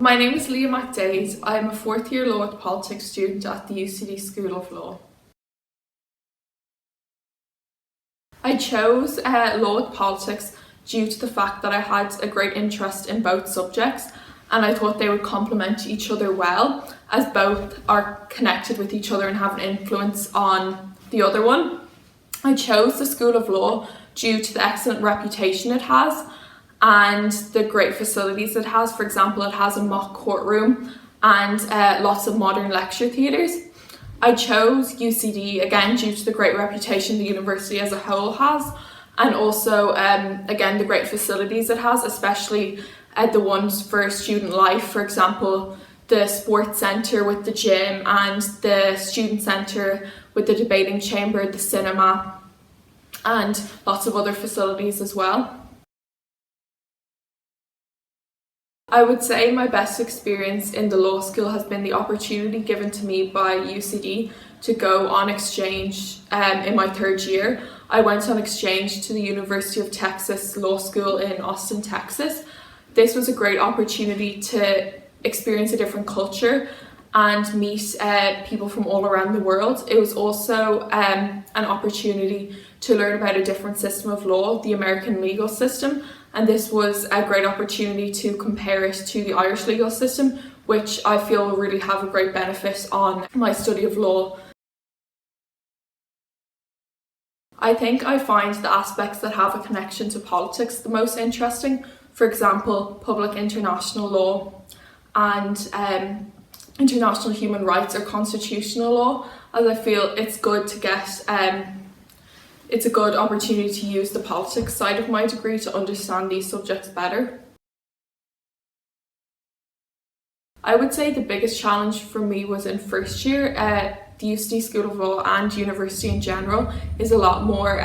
My name is Leah McDaid. I am a fourth year Law with Politics student at the UCD School of Law. I chose Law with Politics due to the fact that I had a great interest in both subjects, and I thought they would complement each other well, as both are connected with each other and have an influence on the other one. I chose the School of Law due to the excellent reputation it has and the great facilities it has. For example, it has a mock courtroom and lots of modern lecture theatres. I chose UCD again due to the great reputation the university as a whole has, and also again the great facilities it has, especially the ones for student life. For example, the sports centre with the gym and the student centre with the debating chamber, the cinema, and lots of other facilities as well. I would say my best experience in the law school has been the opportunity given to me by UCD to go on exchange in my third year. I went on exchange to the University of Texas Law School in Austin, Texas. This was a great opportunity to experience a different culture and meet people from all around the world. It was also an opportunity to learn about a different system of law, the American legal system, and this was a great opportunity to compare it to the Irish legal system, which I feel will really have a great benefit on my study of law. I think I find the aspects that have a connection to politics the most interesting. For example, public international law and international human rights or constitutional law, as I feel it's good to get it's a good opportunity to use the politics side of my degree to understand these subjects better. I would say the biggest challenge for me was in first year. The UCD School of Law and university in general is a lot more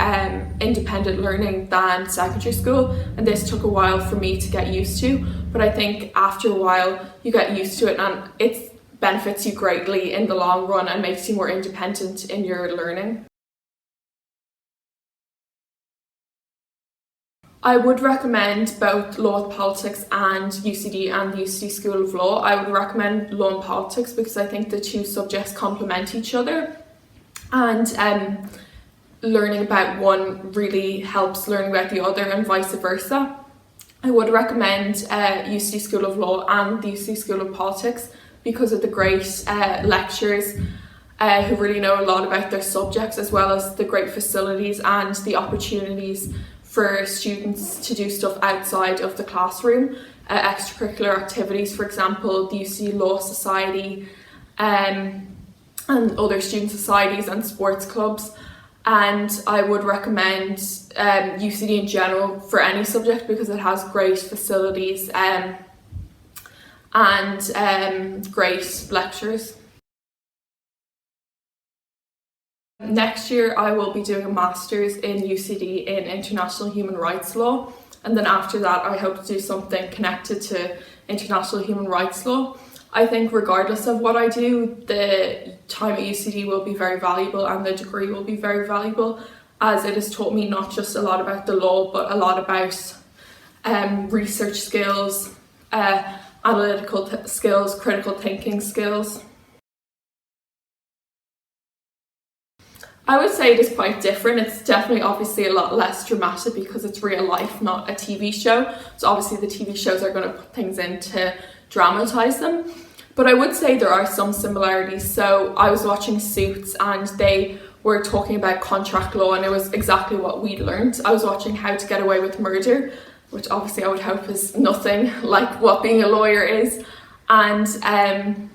independent learning than secondary school, and this took a while for me to get used to, but I think after a while you get used to it and it benefits you greatly in the long run and makes you more independent in your learning. I would recommend both Law with Politics and UCD and the UCD School of Law. I would recommend Law and Politics because I think the two subjects complement each other, and learning about one really helps learning about the other and vice versa. I would recommend UCD School of Law and the UCD School of Politics because of the great lecturers who really know a lot about their subjects, as well as the great facilities and the opportunities for students to do stuff outside of the classroom, extracurricular activities, for example, the UCD Law Society and other student societies and sports clubs. And I would recommend UCD in general for any subject because it has great facilities and great lecturers. Next year I will be doing a master's in UCD in international human rights law, and then after that I hope to do something connected to international human rights law. I think regardless of what I do, the time at UCD will be very valuable and the degree will be very valuable, as it has taught me not just a lot about the law but a lot about research skills, analytical skills, critical thinking skills. I would say it is quite different. It's definitely obviously a lot less dramatic because it's real life, not a TV show. So obviously the TV shows are going to put things in to dramatise them. But I would say there are some similarities. So I was watching Suits and they were talking about contract law, and it was exactly what we learned. I was watching How to Get Away with Murder, which obviously I would hope is nothing like what being a lawyer is. And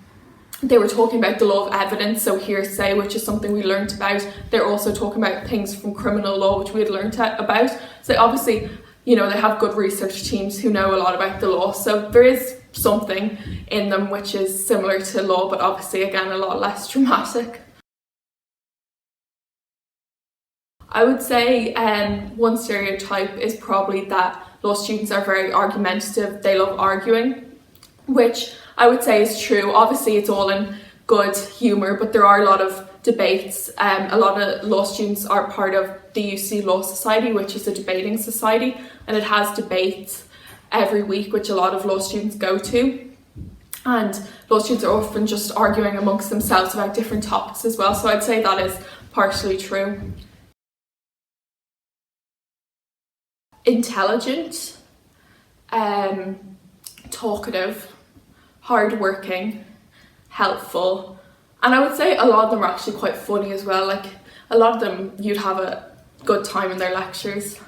they were talking about the law of evidence, so hearsay, which is something we learnt about. They're also talking about things from criminal law, which we had learnt about. So obviously, you know, they have good research teams who know a lot about the law. So there is something in them which is similar to law, but obviously, again, a lot less dramatic. I would say one stereotype is probably that law students are very argumentative. They love arguing, which I would say is true. Obviously it's all in good humour, but there are a lot of debates. A lot of law students are part of the UCD Law Society, which is a debating society, and it has debates every week, which a lot of law students go to. and law students are often just arguing amongst themselves about different topics as well, so I'd say that is partially true. Intelligent, talkative, hardworking, helpful, and I would say a lot of them are actually quite funny as well. Like, a lot of them, you'd have a good time in their lectures.